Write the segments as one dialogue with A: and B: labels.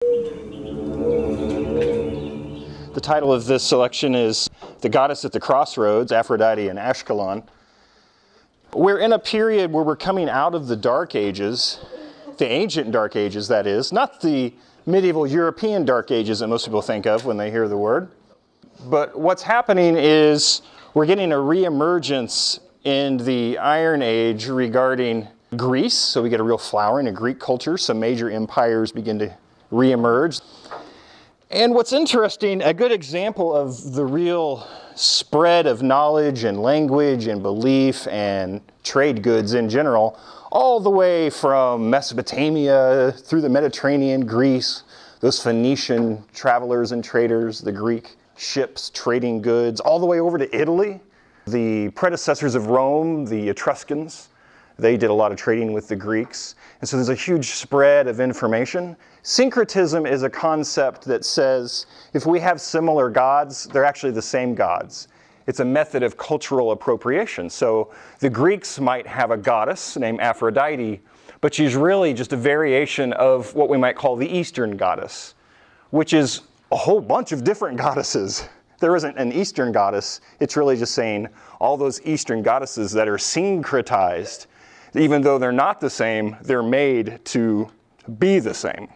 A: The title of this selection is The Goddess at the Crossroads, Aphrodite and Ashkelon. We're in a period where we're coming out of the Dark Ages, the ancient Dark Ages, that is, not the medieval European Dark Ages that most people think of when they hear the word. But what's happening is we're getting a reemergence in the Iron Age regarding Greece. So we get a real flowering of Greek culture. Some major empires begin to reemerge. And what's interesting, a good example of the real spread of knowledge and language and belief and trade goods in general, all the way from Mesopotamia through the Mediterranean, Greece, those Phoenician travelers and traders, the Greek ships trading goods, all the way over to Italy. The predecessors of Rome, the Etruscans, they did a lot of trading with the Greeks. And so there's a huge spread of information. Syncretism is a concept that says if we have similar gods, they're actually the same gods. It's a method of cultural appropriation. So the Greeks might have a goddess named Aphrodite, but she's really just a variation of what we might call the Eastern goddess, which is a whole bunch of different goddesses. There isn't an Eastern goddess. It's really just saying all those Eastern goddesses that are syncretized, even though they're not the same, they're made to be the same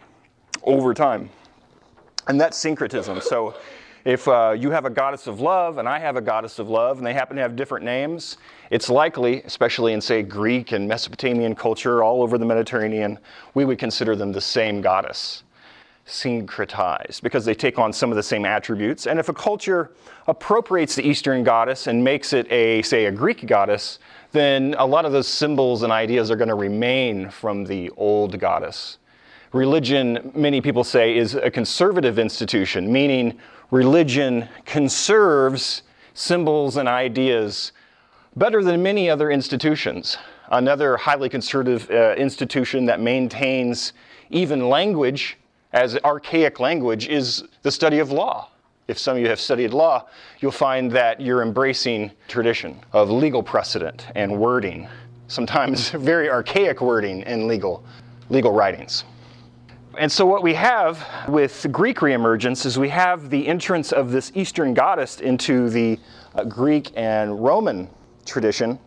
A: over time. And that's syncretism. So if you have a goddess of love and I have a goddess of love and they happen to have different names, it's likely, especially in, say, Greek and Mesopotamian culture all over the Mediterranean, we would consider them the same goddess, syncretized, because they take on some of the same attributes. And if a culture appropriates the Eastern goddess and makes it say, a Greek goddess, then a lot of those symbols and ideas are going to remain from the old goddess. Religion, many people say, is a conservative institution, meaning religion conserves symbols and ideas better than many other institutions. Another highly conservative institution that maintains even language as archaic language is the study of law. If some of you have studied law, you'll find that you're embracing tradition of legal precedent and wording, sometimes very archaic wording in legal writings. And so what we have with Greek reemergence is we have the entrance of this Eastern goddess into the Greek and Roman tradition.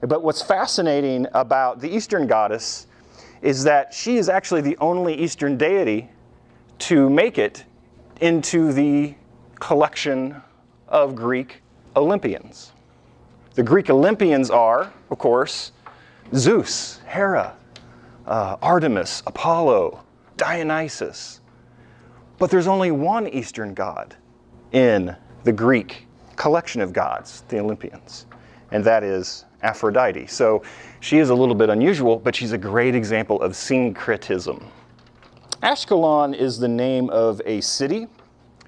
A: But what's fascinating about the Eastern goddess is that she is actually the only Eastern deity to make it into the collection of Greek Olympians. The Greek Olympians are, of course, Zeus, Hera, Artemis, Apollo, Dionysus. But there's only one Eastern god in the Greek collection of gods, the Olympians, and that is Aphrodite. So she is a little bit unusual, but she's a great example of syncretism. Ashkelon is the name of a city.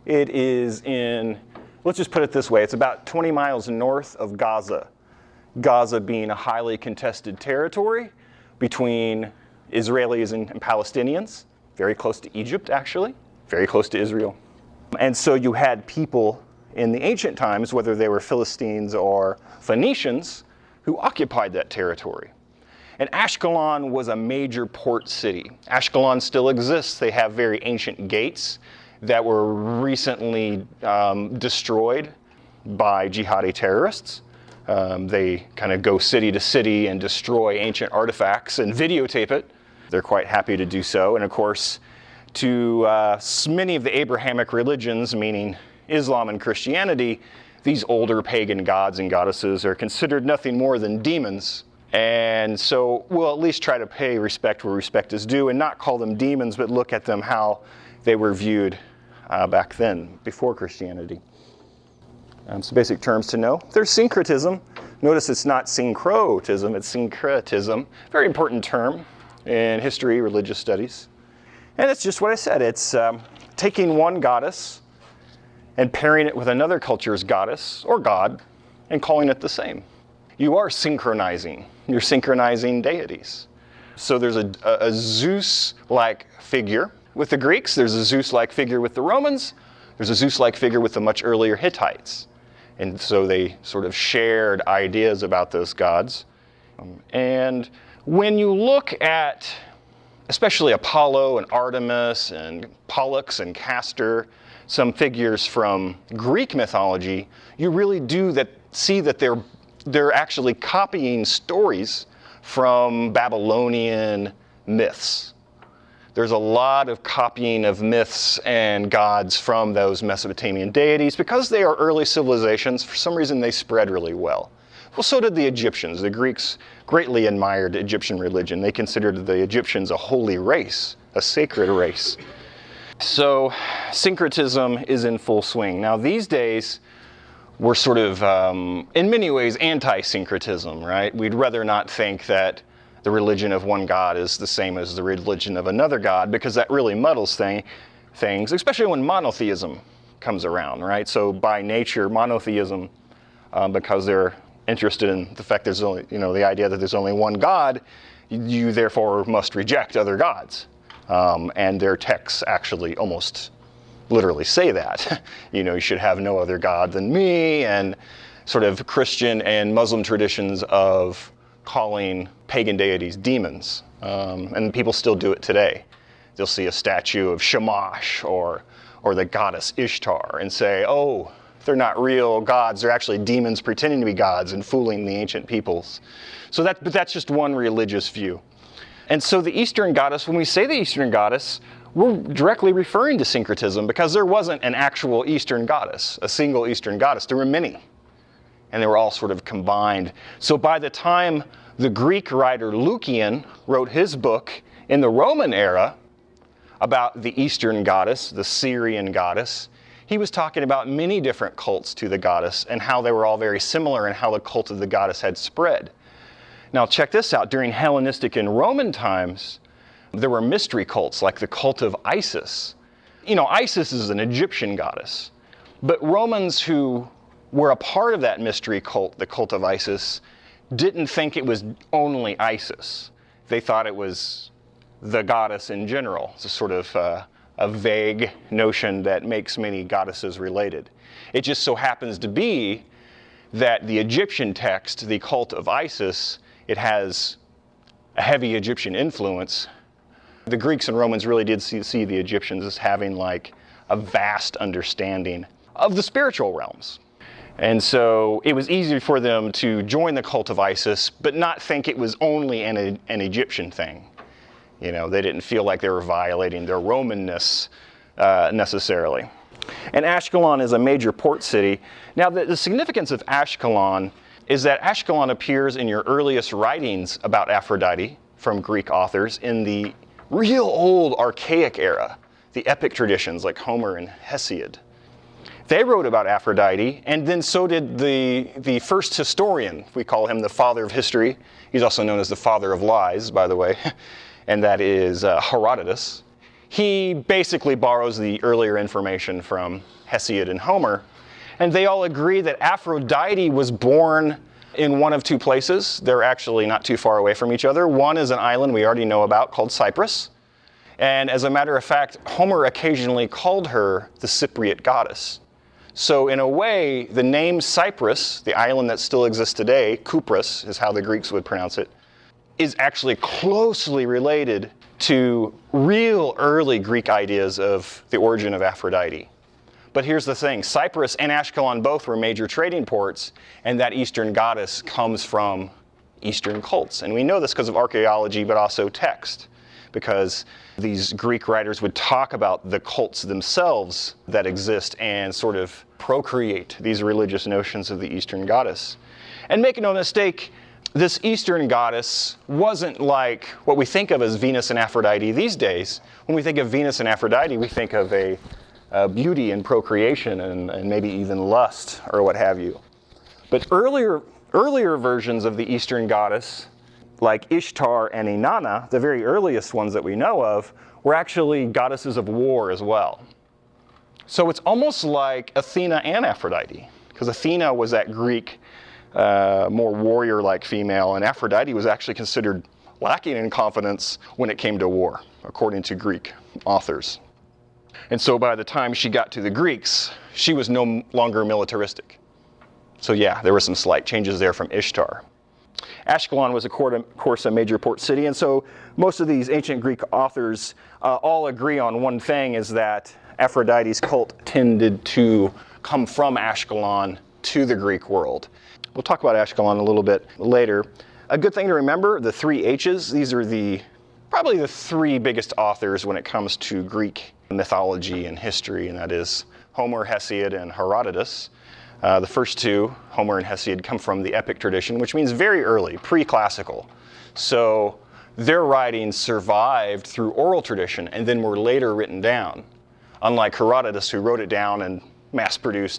A: It is in, let's just put it this way, it's about 20 miles north of Gaza. Gaza being a highly contested territory between Israelis and Palestinians, very close to Egypt actually, very close to Israel. And so you had people in the ancient times, whether they were Philistines or Phoenicians, who occupied that territory. And Ashkelon was a major port city. Ashkelon still exists. They have very ancient gates that were recently destroyed by jihadi terrorists. They kind of go city to city and destroy ancient artifacts and videotape it. They're quite happy to do so. And of course, to many of the Abrahamic religions, meaning Islam and Christianity, these older pagan gods and goddesses are considered nothing more than demons. And so we'll at least try to pay respect where respect is due and not call them demons, but look at them how they were viewed back then, before Christianity. Some basic terms to know. There's syncretism. Notice it's not syncretism, it's syncretism. Very important term in history, religious studies. And it's just what I said. It's taking one goddess and pairing it with another culture's goddess or god and calling it the same. You are synchronizing. You're synchronizing deities. So there's a Zeus-like figure with the Greeks. There's a Zeus-like figure with the Romans. There's a Zeus-like figure with the much earlier Hittites. And so they sort of shared ideas about those gods. And when you look at especially Apollo and Artemis and Pollux and Castor, some figures from Greek mythology, you really do see that they're actually copying stories from Babylonian myths. There's a lot of copying of myths and gods from those Mesopotamian deities. Because they are early civilizations, for some reason they spread really well. Well, so did the Egyptians. The Greeks greatly admired Egyptian religion. They considered the Egyptians a holy race, a sacred race. So syncretism is in full swing. Now these days, we're sort of, in many ways, anti-syncretism, right? We'd rather not think that the religion of one god is the same as the religion of another god, because that really muddles things, especially when monotheism comes around, right? So by nature, monotheism, because they're interested in the fact there's only, the idea that there's only one god, you therefore must reject other gods. And their texts actually almost literally say that. You should have no other god than me, and sort of Christian and Muslim traditions of calling pagan deities demons. And people still do it today. They'll see a statue of Shamash or the goddess Ishtar and say, oh, they're not real gods, they're actually demons pretending to be gods and fooling the ancient peoples. But that's just one religious view. And so the Eastern goddess, when we say the Eastern goddess, we're directly referring to syncretism, because there wasn't an actual Eastern goddess, a single Eastern goddess. There were many, and they were all sort of combined. So by the time the Greek writer Lucian wrote his book in the Roman era about the Eastern goddess, the Syrian goddess, he was talking about many different cults to the goddess and how they were all very similar and how the cult of the goddess had spread. Now check this out. During Hellenistic and Roman times, there were mystery cults like the cult of Isis. Isis is an Egyptian goddess, but Romans who were a part of that mystery cult, the cult of Isis, didn't think it was only Isis. They thought it was the goddess in general. It's a sort of a vague notion that makes many goddesses related. It just so happens to be that the Egyptian text, the cult of Isis, it has a heavy Egyptian influence. The Greeks and Romans really did see the Egyptians as having like a vast understanding of the spiritual realms. And so it was easy for them to join the cult of Isis, but not think it was only an Egyptian thing. They didn't feel like they were violating their Romanness necessarily. And Ashkelon is a major port city. Now the significance of Ashkelon is that Ashkelon appears in your earliest writings about Aphrodite from Greek authors in the real old archaic era, the epic traditions like Homer and Hesiod. They wrote about Aphrodite, and then so did the first historian. We call him the father of history. He's also known as the father of lies, by the way, and that is Herodotus. He basically borrows the earlier information from Hesiod and Homer, and they all agree that Aphrodite was born in one of two places. They're actually not too far away from each other. One is an island we already know about called Cyprus, and as a matter of fact, Homer occasionally called her the Cypriot goddess. So in a way, the name Cyprus, the island that still exists today, Kypros is how the Greeks would pronounce it, is actually closely related to real early Greek ideas of the origin of Aphrodite. But here's the thing, Cyprus and Ashkelon both were major trading ports, and that Eastern goddess comes from Eastern cults. And we know this because of archaeology, but also text, because these Greek writers would talk about the cults themselves that exist and sort of procreate these religious notions of the Eastern goddess. And make no mistake, this Eastern goddess wasn't like what we think of as Venus and Aphrodite these days. When we think of Venus and Aphrodite, we think of a beauty and procreation and maybe even lust or what have you. But earlier versions of the Eastern goddess, like Ishtar and Innana, the very earliest ones that we know of, were actually goddesses of war as well. So it's almost like Athena and Aphrodite, because Athena was that Greek, more warrior-like female, and Aphrodite was actually considered lacking in confidence when it came to war, according to Greek authors. And so by the time she got to the Greeks, she was no longer militaristic. So yeah, there were some slight changes there from Ishtar. Ashkelon was, of course, a major port city, and so most of these ancient Greek authors all agree on one thing, is that Aphrodite's cult tended to come from Ashkelon to the Greek world. We'll talk about Ashkelon a little bit later. A good thing to remember, the three H's, these are probably the three biggest authors when it comes to Greek mythology and history, and that is Homer, Hesiod, and Herodotus. The first two, Homer and Hesiod, come from the epic tradition, which means very early, pre-classical. So their writings survived through oral tradition and then were later written down, unlike Herodotus, who wrote it down and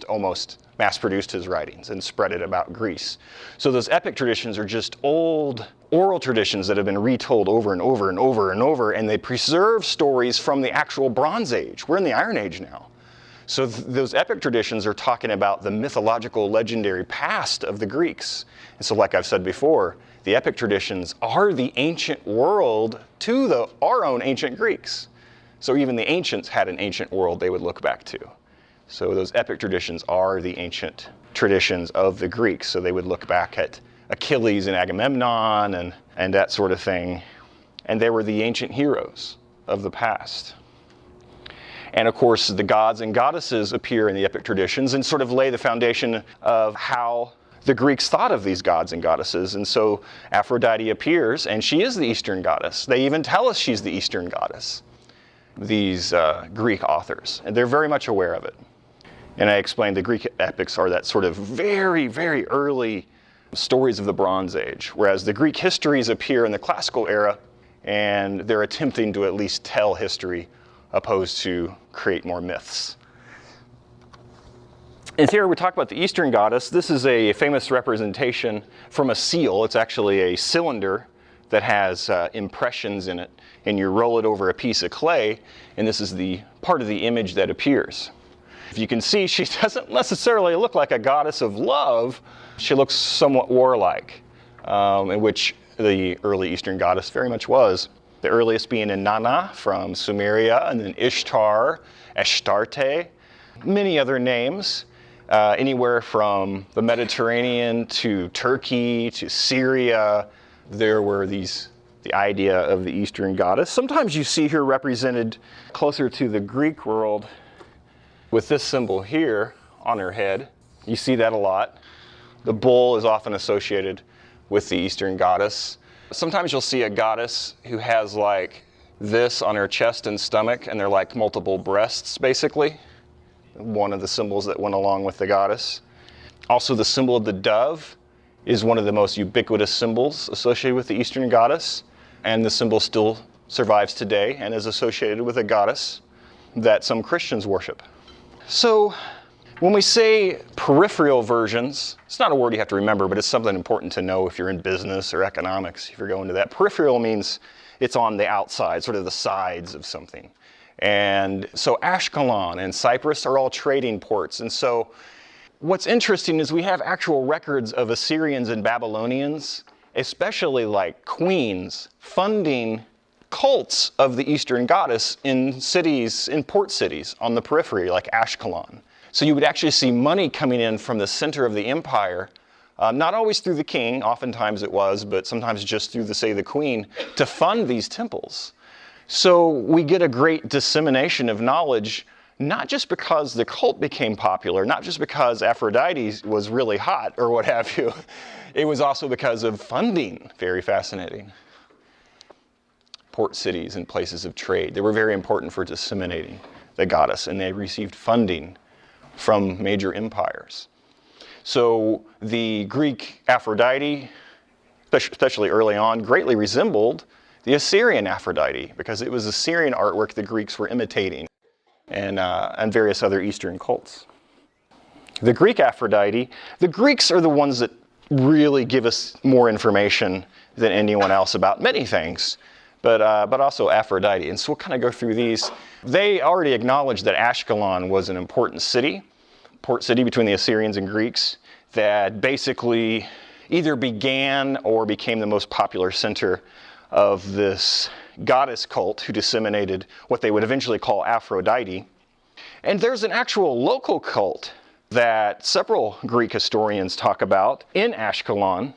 A: almost mass-produced his writings and spread it about Greece. So those epic traditions are just old oral traditions that have been retold over and over and over and over, and they preserve stories from the actual Bronze Age. We're in the Iron Age now. So those epic traditions are talking about the mythological, legendary past of the Greeks. And so like I've said before, the epic traditions are the ancient world to our own ancient Greeks. So even the ancients had an ancient world they would look back to. So those epic traditions are the ancient traditions of the Greeks. So they would look back at Achilles and Agamemnon and that sort of thing. And they were the ancient heroes of the past. And of course, the gods and goddesses appear in the epic traditions and sort of lay the foundation of how the Greeks thought of these gods and goddesses. And so Aphrodite appears, and she is the Eastern goddess. They even tell us she's the Eastern goddess, these Greek authors. And they're very much aware of it. And I explained the Greek epics are that sort of very, very early stories of the Bronze Age, whereas the Greek histories appear in the classical era, and they're attempting to at least tell history opposed to create more myths. And here we talk about the Eastern goddess. This is a famous representation from a seal. It's actually a cylinder that has impressions in it, and you roll it over a piece of clay, and this is the part of the image that appears. If you can see, she doesn't necessarily look like a goddess of love. She looks somewhat warlike, in which the early Eastern goddess very much was. The earliest being Innana from Sumeria, and then Ishtar, Astarte, many other names, anywhere from the Mediterranean to Turkey to Syria. There were the idea of the Eastern goddess. Sometimes you see her represented closer to the Greek world with this symbol here on her head. You see that a lot. The bull is often associated with the Eastern goddess. Sometimes you'll see a goddess who has like this on her chest and stomach, and they're like multiple breasts, basically. One of the symbols that went along with the goddess. Also, the symbol of the dove is one of the most ubiquitous symbols associated with the Eastern goddess, and the symbol still survives today and is associated with a goddess that some Christians worship. So, when we say peripheral versions, it's not a word you have to remember, but it's something important to know if you're in business or economics, if you're going to that. Peripheral means it's on the outside, sort of the sides of something. And so Ashkelon and Cyprus are all trading ports. And so what's interesting is we have actual records of Assyrians and Babylonians, especially like queens, funding cults of the Eastern goddess in cities, in port cities on the periphery, like Ashkelon. So you would actually see money coming in from the center of the empire, not always through the king, oftentimes it was, but sometimes just through the queen, to fund these temples. So we get a great dissemination of knowledge, not just because the cult became popular, not just because Aphrodite was really hot or what have you. It was also because of funding. Very fascinating. Port cities and places of trade. They were very important for disseminating the goddess, and they received funding from major empires. So the Greek Aphrodite, especially early on, greatly resembled the Assyrian Aphrodite, because it was Assyrian artwork the Greeks were imitating, and various other Eastern cults. The Greek Aphrodite, the Greeks are the ones that really give us more information than anyone else about many things, but also Aphrodite. And so we'll kind of go through these. They already acknowledged that Ashkelon was an important city, port city between the Assyrians and Greeks, that basically either began or became the most popular center of this goddess cult who disseminated what they would eventually call Aphrodite. And there's an actual local cult that several Greek historians talk about in Ashkelon,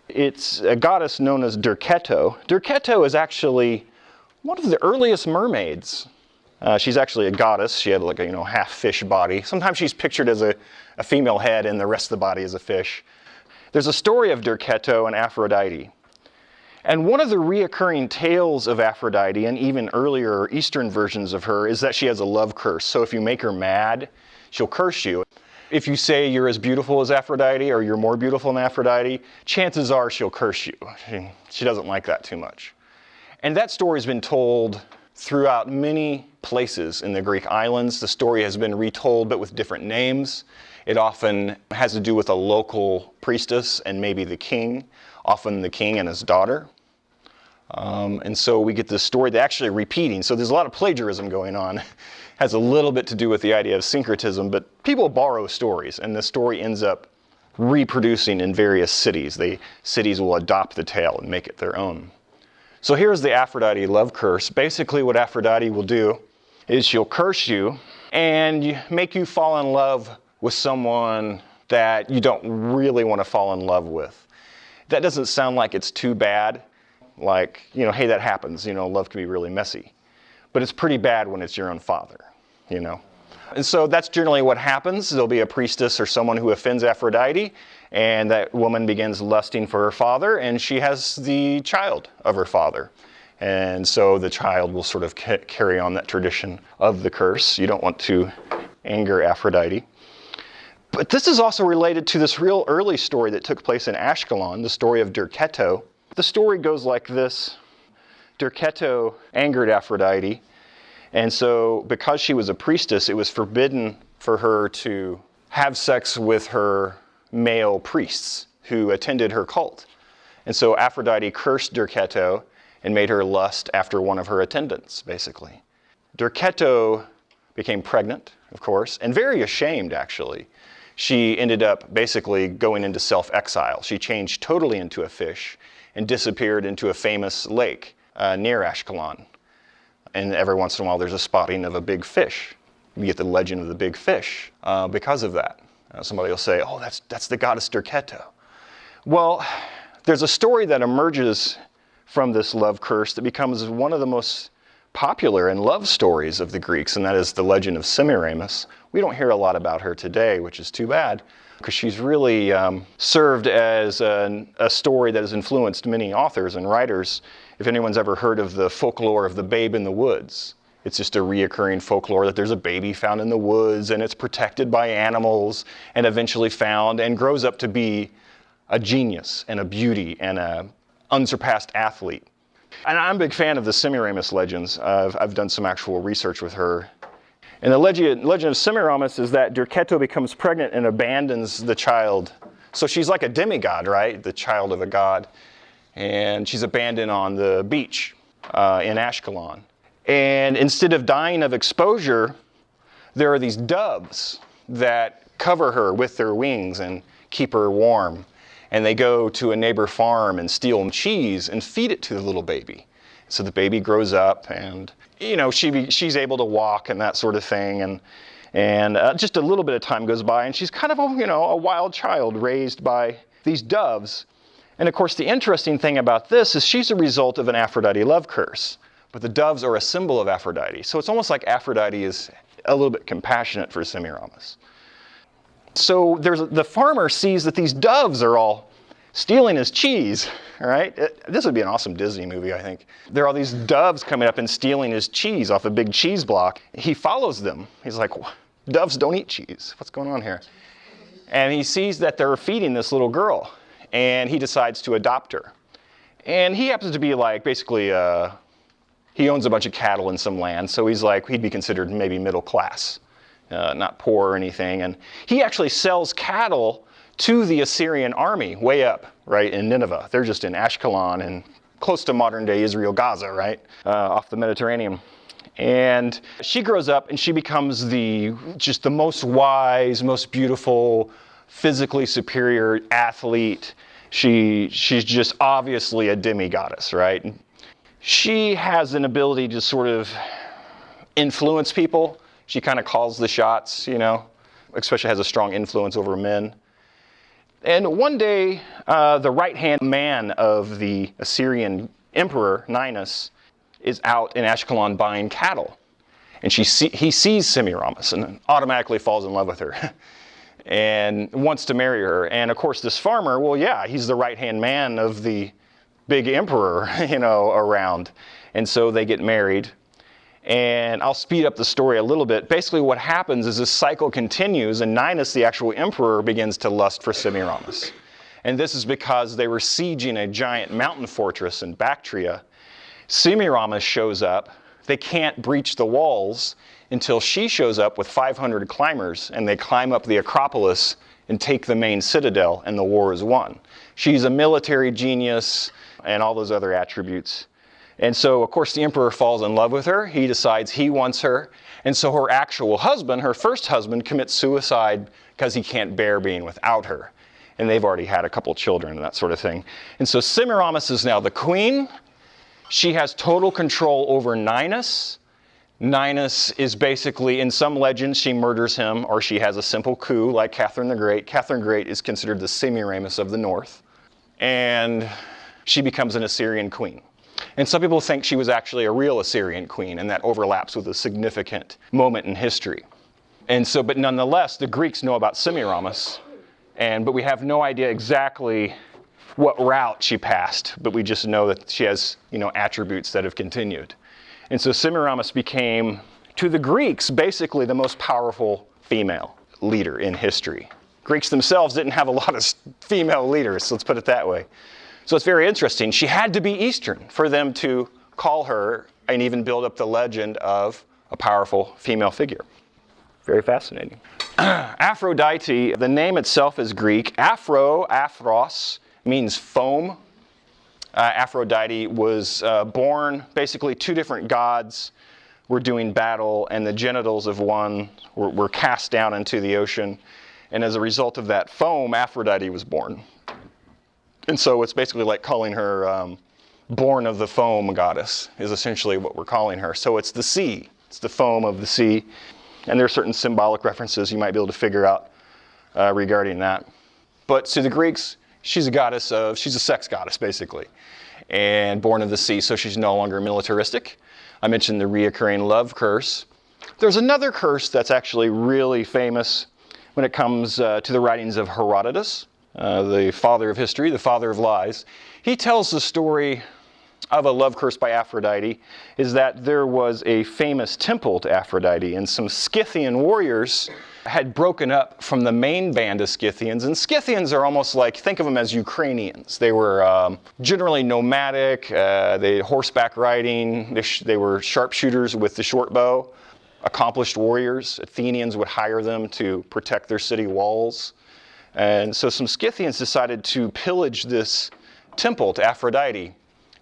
A: It's a goddess known as Derceto. Derceto is actually one of the earliest mermaids. She's actually a goddess. She had like a half fish body. Sometimes she's pictured as a female head and the rest of the body is a fish. There's a story of Derceto and Aphrodite. And one of the reoccurring tales of Aphrodite, and even earlier Eastern versions of her, is that she has a love curse. So if you make her mad, she'll curse you. If you say you're as beautiful as Aphrodite or you're more beautiful than Aphrodite, chances are she'll curse you. She doesn't like that too much. And that story's been told throughout many places in the Greek islands. The story has been retold, but with different names. It often has to do with a local priestess and maybe the king, often the king and his daughter. And so we get this story that's actually repeating. So there's a lot of plagiarism going on. Has a little bit to do with the idea of syncretism, but people borrow stories, and the story ends up reproducing in various cities. Cities will adopt the tale and make it their own. So here's the Aphrodite love curse. Basically what Aphrodite will do is she'll curse you and make you fall in love with someone that you don't really want to fall in love with. That doesn't sound like it's too bad. Like, hey, that happens. Love can be really messy. But it's pretty bad when it's your own father, And so that's generally what happens. There'll be a priestess or someone who offends Aphrodite, and that woman begins lusting for her father, and she has the child of her father. And so the child will sort of carry on that tradition of the curse. You don't want to anger Aphrodite. But this is also related to this real early story that took place in Ashkelon, the story of Derceto. The story goes like this. Derceto angered Aphrodite, and so because she was a priestess, it was forbidden for her to have sex with her male priests who attended her cult. And so Aphrodite cursed Derceto and made her lust after one of her attendants, basically. Derceto became pregnant, of course, and very ashamed, actually. She ended up basically going into self-exile. She changed totally into a fish and disappeared into a famous lake near Ashkelon. And every once in a while there's a spotting of a big fish. You get the legend of the big fish because of that. Somebody will say, oh, that's the goddess Derceto. Well, there's a story that emerges from this love curse that becomes one of the most popular and loved stories of the Greeks, and that is the legend of Semiramis. We don't hear a lot about her today, which is too bad, because she's really served as a story that has influenced many authors and writers. If anyone's ever heard of the folklore of the babe in the woods, it's just a reoccurring folklore that there's a baby found in the woods and it's protected by animals and eventually found and grows up to be a genius and a beauty and an unsurpassed athlete. And I'm a big fan of the Semiramis legends. I've done some actual research with her. And the legend of Semiramis is that Derceto becomes pregnant and abandons the child. So she's like a demigod, right? The child of a god. And she's abandoned on the beach in Ashkelon. And instead of dying of exposure, there are these doves that cover her with their wings and keep her warm. And they go to a neighbor farm and steal cheese and feed it to the little baby. So the baby grows up and, she's able to walk and that sort of thing. And just a little bit of time goes by and she's kind of a wild child raised by these doves. And of course, the interesting thing about this is she's a result of an Aphrodite love curse. But the doves are a symbol of Aphrodite. So it's almost like Aphrodite is a little bit compassionate for Semiramis. So the farmer sees that these doves are all stealing his cheese, all right? This would be an awesome Disney movie, I think. There are all these doves coming up and stealing his cheese off a big cheese block. He follows them. He's like, doves don't eat cheese. What's going on here? And he sees that they're feeding this little girl, and he decides to adopt her. And he happens to be like, basically, he owns a bunch of cattle in some land, so he'd be considered maybe middle class. Not poor or anything. And he actually sells cattle to the Assyrian army way up, right, in Nineveh. They're just in Ashkelon and close to modern-day Israel, Gaza, right, off the Mediterranean. And she grows up and she becomes just the most wise, most beautiful, physically superior athlete. She's just obviously a demigoddess, right? She has an ability to sort of influence people. She kind of calls the shots, especially has a strong influence over men. And one day, the right-hand man of the Assyrian emperor, Ninus, is out in Ashkelon buying cattle. And he sees Semiramis and automatically falls in love with her and wants to marry her. And of course, this farmer, well, yeah, he's the right-hand man of the big emperor, around. And so they get married. And I'll speed up the story a little bit. Basically, what happens is this cycle continues, and Ninus, the actual emperor, begins to lust for Semiramis. And this is because they were sieging a giant mountain fortress in Bactria. Semiramis shows up. They can't breach the walls until she shows up with 500 climbers, and they climb up the Acropolis and take the main citadel, and the war is won. She's a military genius and all those other attributes. And so, of course, the emperor falls in love with her. He decides he wants her. And so her actual husband, her first husband, commits suicide because he can't bear being without her. And they've already had a couple children and that sort of thing. And so Semiramis is now the queen. She has total control over Ninus. Ninus is basically, in some legends, she murders him, or she has a simple coup like Catherine the Great. Catherine the Great is considered the Semiramis of the north. And she becomes an Assyrian queen. And some people think she was actually a real Assyrian queen, and that overlaps with a significant moment in history. And so, but nonetheless, the Greeks know about Semiramis, but we have no idea exactly what route she passed, but we just know that she has, attributes that have continued. And so Semiramis became, to the Greeks, basically the most powerful female leader in history. Greeks themselves didn't have a lot of female leaders, so let's put it that way. So it's very interesting. She had to be Eastern for them to call her and even build up the legend of a powerful female figure. Very fascinating. Aphrodite, the name itself is Greek. Aphros, means foam. Aphrodite was born, basically two different gods were doing battle, and the genitals of one were cast down into the ocean. And as a result of that foam, Aphrodite was born. And so it's basically like calling her born of the foam goddess is essentially what we're calling her. So it's the sea. It's the foam of the sea. And there are certain symbolic references you might be able to figure out regarding that. But to the Greeks, she's a sex goddess, basically, and born of the sea, so she's no longer militaristic. I mentioned the reoccurring love curse. There's another curse that's actually really famous when it comes to the writings of Herodotus. The father of history, the father of lies. He tells the story of a love curse by Aphrodite, is that there was a famous temple to Aphrodite, and some Scythian warriors had broken up from the main band of Scythians. And Scythians are almost like, think of them as Ukrainians. They were generally nomadic, they had horseback riding, they were sharpshooters with the short bow, accomplished warriors. Athenians would hire them to protect their city walls. And so some Scythians decided to pillage this temple to Aphrodite.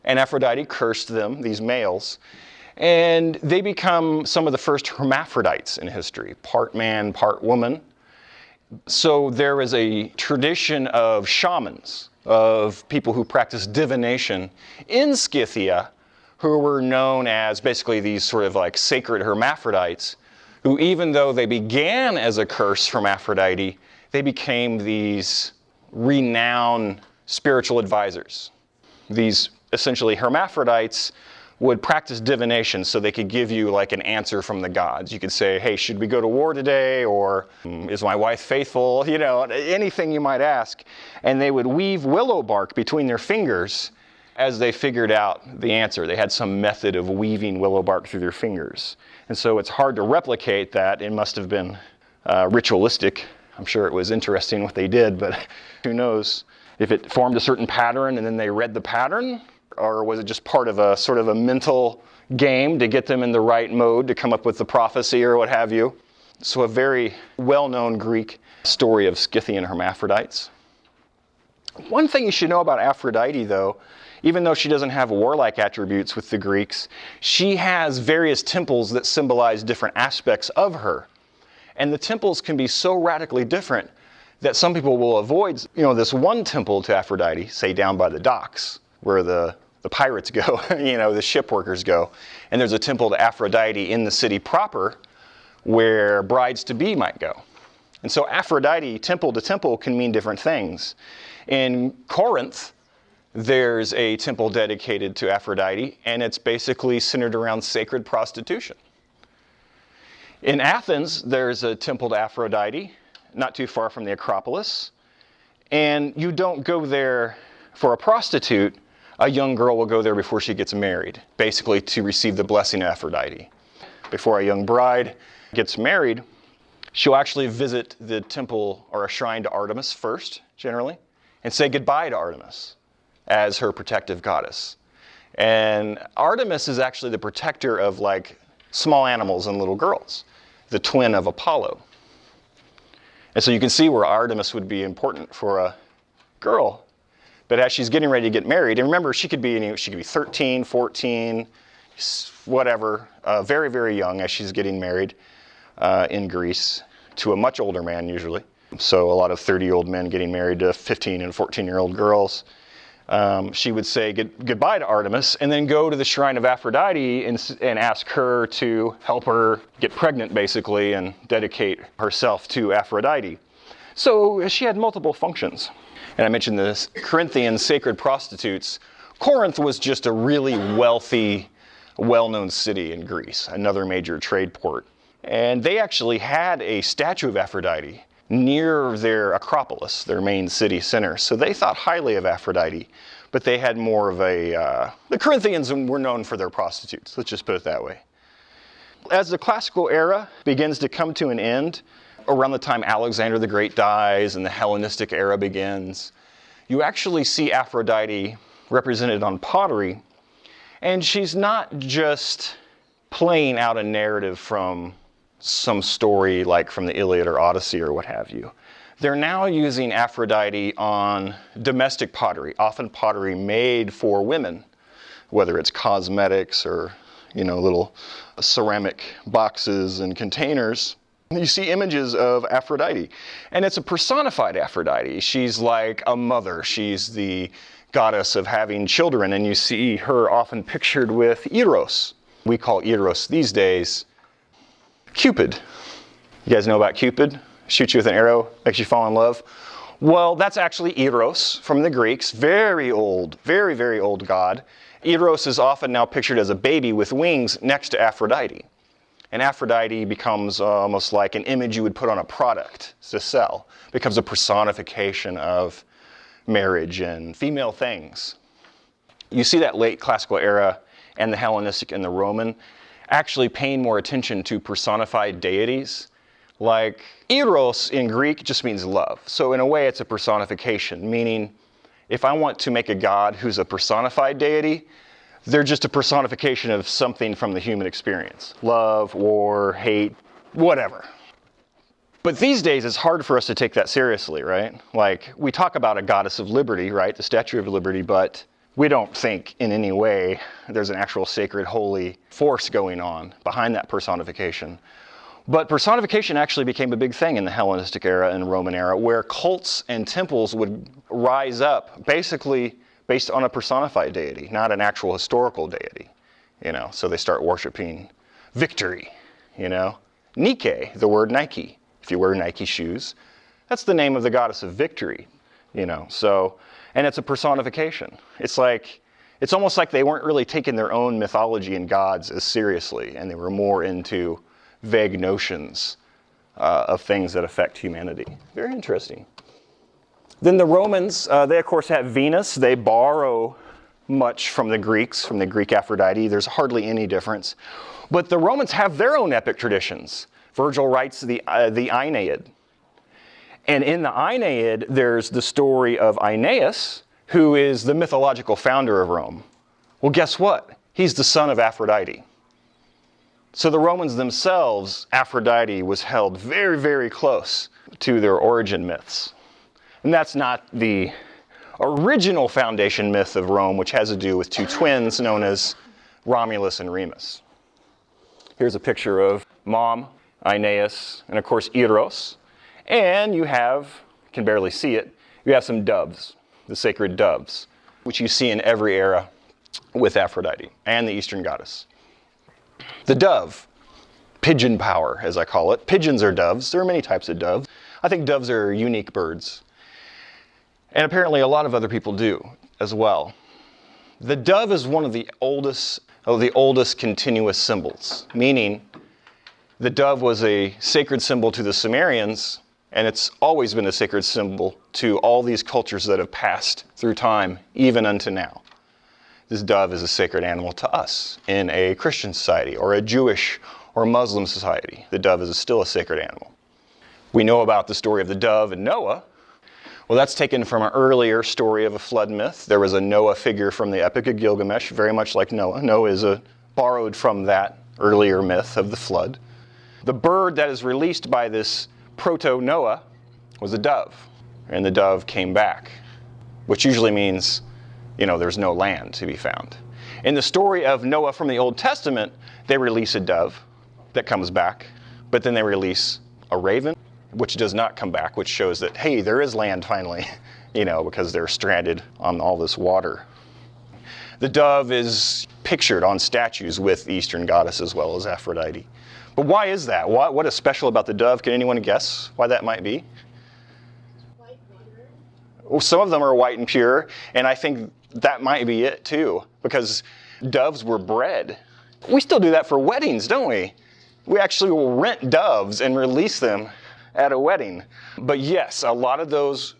A: And Aphrodite cursed them, these males. And they become some of the first hermaphrodites in history, part man, part woman. So there is a tradition of shamans, of people who practice divination in Scythia, who were known as basically these sort of like sacred hermaphrodites, who even though they began as a curse from Aphrodite, they became these renowned spiritual advisors. These essentially hermaphrodites would practice divination so they could give you like an answer from the gods. You could say, hey, should we go to war today? Or is my wife faithful? Anything you might ask. And they would weave willow bark between their fingers as they figured out the answer. They had some method of weaving willow bark through their fingers. And so it's hard to replicate that. It must have been ritualistic. I'm sure it was interesting what they did, but who knows if it formed a certain pattern and then they read the pattern, or was it just part of a sort of a mental game to get them in the right mode to come up with the prophecy or what have you. So a very well-known Greek story of Scythian hermaphrodites. One thing you should know about Aphrodite, though, even though she doesn't have warlike attributes with the Greeks, she has various temples that symbolize different aspects of her. And the temples can be so radically different that some people will avoid, this one temple to Aphrodite, say down by the docks, where the pirates go, the ship workers go. And there's a temple to Aphrodite in the city proper where brides-to-be might go. And so Aphrodite, temple to temple, can mean different things. In Corinth, there's a temple dedicated to Aphrodite, and it's basically centered around sacred prostitution. In Athens, there's a temple to Aphrodite, not too far from the Acropolis. And you don't go there for a prostitute. A young girl will go there before she gets married, basically to receive the blessing of Aphrodite. Before a young bride gets married, she'll actually visit the temple or a shrine to Artemis first, generally, and say goodbye to Artemis as her protective goddess. And Artemis is actually the protector of like small animals and little girls, the twin of Apollo. And so you can see where Artemis would be important for a girl. But as she's getting ready to get married, and remember, she could be 13, 14, whatever, very, very young as she's getting married in Greece to a much older man usually. So a lot of 30-year-old men getting married to 15 and 14-year-old girls. She would say goodbye to Artemis and then go to the shrine of Aphrodite and ask her to help her get pregnant, basically, and dedicate herself to Aphrodite. So she had multiple functions. And I mentioned the Corinthian sacred prostitutes. Corinth was just a really wealthy, well-known city in Greece, another major trade port. And they actually had a statue of Aphrodite near their Acropolis, their main city center. So they thought highly of Aphrodite, but they had more of the Corinthians were known for their prostitutes, let's just put it that way. As the classical era begins to come to an end, around the time Alexander the Great dies and the Hellenistic era begins, you actually see Aphrodite represented on pottery, and she's not just playing out a narrative from some story like from the Iliad or Odyssey or what have you. They're now using Aphrodite on domestic pottery, often pottery made for women, whether it's cosmetics or, little ceramic boxes and containers. You see images of Aphrodite, and it's a personified Aphrodite. She's like a mother. She's the goddess of having children, and you see her often pictured with Eros. We call Eros these days Cupid. You guys know about Cupid? Shoots you with an arrow, makes you fall in love. Well, that's actually Eros from the Greeks. Very old, very, very old god. Eros is often now pictured as a baby with wings next to Aphrodite. And Aphrodite becomes almost like an image you would put on a product to sell. Becomes a personification of marriage and female things. You see that late classical era and the Hellenistic and the Roman actually paying more attention to personified deities. Like Eros in Greek just means love. So in a way it's a personification, meaning if I want to make a god who's a personified deity, they're just a personification of something from the human experience. Love, war, hate, whatever. But these days it's hard for us to take that seriously, right? Like we talk about a goddess of liberty, right? The Statue of Liberty, but we don't think in any way there's an actual sacred, holy force going on behind that personification. But personification actually became a big thing in the Hellenistic era and Roman era, where cults and temples would rise up basically based on a personified deity, not an actual historical deity. So they start worshiping victory, Nike, the word Nike. If you wear Nike shoes, that's the name of the goddess of victory, so. And it's a personification. It's almost like they weren't really taking their own mythology and gods as seriously, and they were more into vague notions of things that affect humanity. Very interesting. Then the Romans, they of course have Venus. They borrow much from the Greeks, from the Greek Aphrodite. There's hardly any difference. But the Romans have their own epic traditions. Virgil writes the Aeneid. And in the Aeneid, there's the story of Aeneas, who is the mythological founder of Rome. Well, guess what? He's the son of Aphrodite. So the Romans themselves, Aphrodite was held very, very close to their origin myths. And that's not the original foundation myth of Rome, which has to do with two twins known as Romulus and Remus. Here's a picture of Mom, Aeneas, and of course Eros. And you can barely see it, you have some doves, the sacred doves, which you see in every era with Aphrodite and the Eastern goddess. The dove, pigeon power as I call it. Pigeons are doves. There are many types of doves. I think doves are unique birds. And apparently a lot of other people do as well. The dove is one of the oldest continuous symbols, meaning the dove was a sacred symbol to the Sumerians, and it's always been a sacred symbol to all these cultures that have passed through time, even unto now. This dove is a sacred animal to us in a Christian society or a Jewish or Muslim society. The dove is still a sacred animal. We know about the story of the dove and Noah. Well, that's taken from an earlier story of a flood myth. There was a Noah figure from the Epic of Gilgamesh, very much like Noah. Noah is borrowed from that earlier myth of the flood. The bird that is released by this proto-Noah was a dove, and the dove came back, which usually means, there's no land to be found. In the story of Noah from the Old Testament, they release a dove that comes back, but then they release a raven, which does not come back, which shows that, hey, there is land finally, because they're stranded on all this water. The dove is pictured on statues with the Eastern goddess as well as Aphrodite. But why is that? What is special about the dove? Can anyone guess why that might be?
B: White and pure.
A: Well, some of them are white and pure, and I think that might be it too, because doves were bred. We still do that for weddings, don't we? We actually will rent doves and release them at a wedding. But yes, a lot of those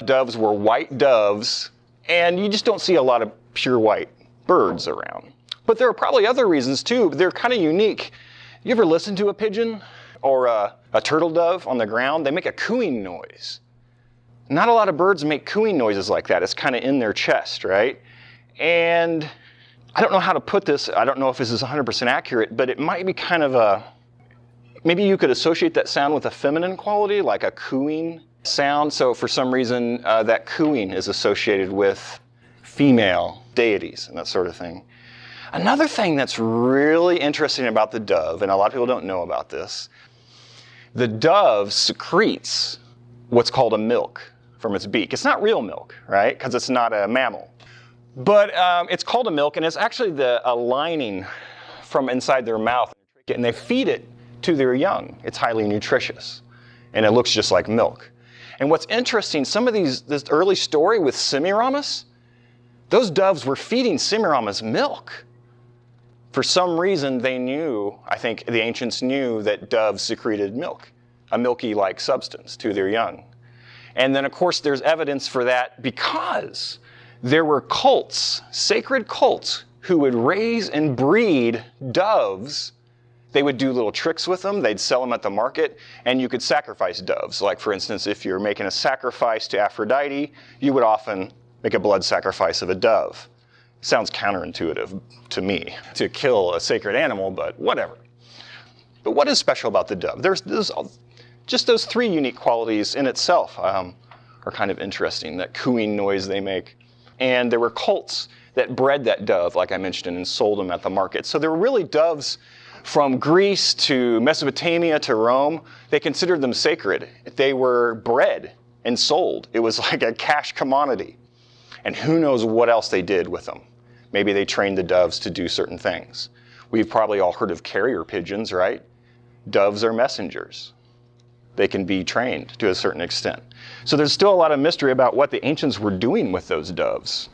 A: doves were white doves, and you just don't see a lot of pure white birds around. But there are probably other reasons too. They're kind of unique. You ever listen to a pigeon or a turtle dove on the ground? They make a cooing noise. Not a lot of birds make cooing noises like that. It's kind of in their chest, right? And I don't know how to put this. I don't know if this is 100% accurate, but it might be kind of maybe you could associate that sound with a feminine quality, like a cooing sound. So for some reason, that cooing is associated with female deities and that sort of thing. Another thing that's really interesting about the dove, and a lot of people don't know about this, the dove secretes what's called a milk from its beak. It's not real milk, right? Because it's not a mammal. But it's called a milk, and it's actually a lining from inside their mouth. And they feed it to their young. It's highly nutritious, and it looks just like milk. And what's interesting, this early story with Semiramis, those doves were feeding Semiramis milk. For some reason, they knew, I think the ancients knew that doves secreted milk, a milky-like substance to their young. And then, of course, there's evidence for that because there were cults, sacred cults, who would raise and breed doves. They would do little tricks with them. They'd sell them at the market, and you could sacrifice doves. Like, for instance, if you're making a sacrifice to Aphrodite, you would often make a blood sacrifice of a dove. Sounds counterintuitive to me to kill a sacred animal, but whatever. But what is special about the dove? There's just those three unique qualities in itself are kind of interesting, that cooing noise they make. And there were cults that bred that dove, like I mentioned, and sold them at the market. So there were really doves from Greece to Mesopotamia to Rome. They considered them sacred. They were bred and sold. It was like a cash commodity. And who knows what else they did with them. Maybe they trained the doves to do certain things. We've probably all heard of carrier pigeons, right? Doves are messengers. They can be trained to a certain extent. So there's still a lot of mystery about what the ancients were doing with those doves.